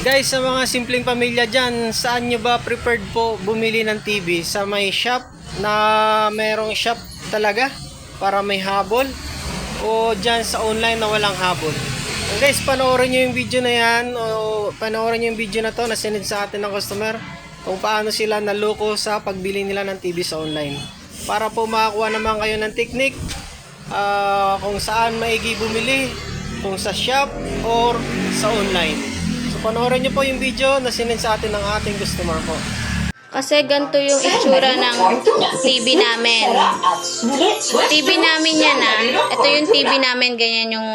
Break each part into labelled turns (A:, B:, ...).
A: Guys, sa mga simpleng pamilya dyan, saan nyo ba preferred po bumili ng TV? Sa may shop na merong shop talaga para may habol, o dyan sa online na walang habol? Guys, panoorin nyo yung video na yan, o panoorin nyo yung video na to na sinend sa atin ng customer kung paano sila naloko sa pagbili nila ng TV sa online, para po makakuha naman kayo ng technique kung saan maigi bumili, kung sa shop or sa online. So panoorin nyo po yung video na sinend sa atin ng ating customer po.
B: Kasi ganito yung itsura ng TV namin. TV namin yan Ito yung TV namin, ganyan yung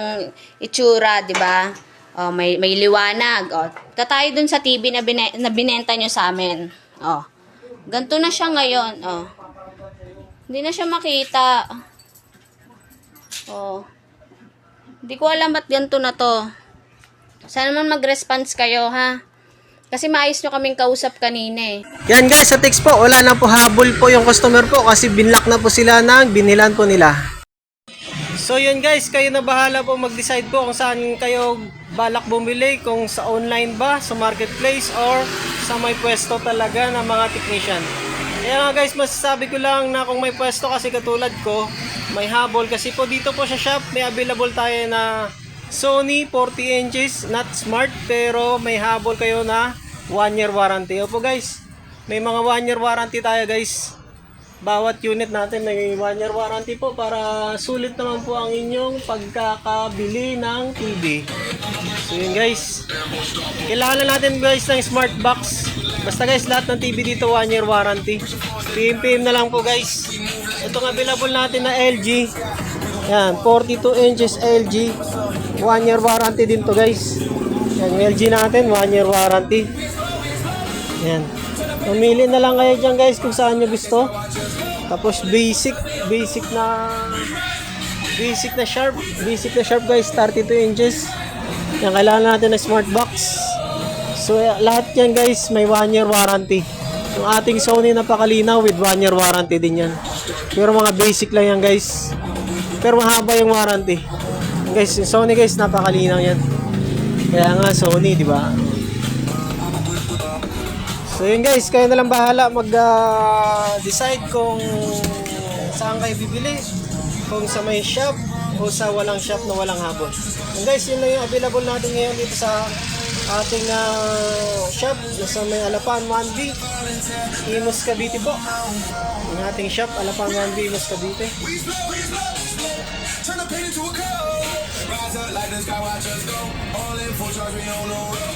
B: itsura, di ba? Oh, may liwanag. Oh. Tayo dun sa TV na binenta nyo sa amin. Oh. Ganito na siya ngayon. Oh. Hindi na siya makita. Oh. Hindi ko alam ba't ganito na to. Sana naman mag-response kayo, ha? Kasi maayos nyo kaming kausap kanina eh.
A: Yan guys, sa text po, wala na po habol po yung customer po kasi binlock na po sila ng binilan po nila. So yun guys, kayo na bahala po mag-decide po kung saan kayo balak bumili, kung sa online ba, sa marketplace, or sa may pwesto talaga ng mga technician. Kaya nga guys, masasabi ko lang na kung may pwesto kasi katulad ko, may habol kasi po dito po sa shop, may available tayo na Sony 40 inches, not smart, pero may habol kayo na 1 year warranty. Opo guys, may mga 1 year warranty tayo guys. Bawat unit natin may 1 year warranty po para sulit naman po ang inyong pagkakabili ng TV. So yun guys, kailangan natin guys ng smart box. Basta guys, lahat ng TV dito 1 year warranty. PM na lang po guys. Itong available natin na LG, yan, 42 inches LG, 1 year warranty din to guys. Yan, yung LG natin 1 year warranty. Yan, mamili na lang kayo dyan guys kung saan nyo gusto. Tapos basic na sharp guys, 32 inches. Yan, kailangan natin ng smart box. So lahat yan guys may 1 year warranty. Yung ating Sony napakalinaw with 1 year warranty din yan. Pero mga basic lang yan guys, pero mahaba yung warranty. Guys, yung Sony guys, napakalinaw yan. Kaya nga Sony, di ba? So yun guys, kayo na lang bahala mag-decide kung saan kayo bibili, kung sa may shop o sa walang shop na walang habol. And guys, yun lang yung available natin ngayon dito sa ating shop sa may Alapan 1B, Imus Cavite po. Yung ating shop, Alapan 1B, Imus Cavite. Turn the pain into a cup. Rise up like the sky, watch us go. All in full charge, we on the road.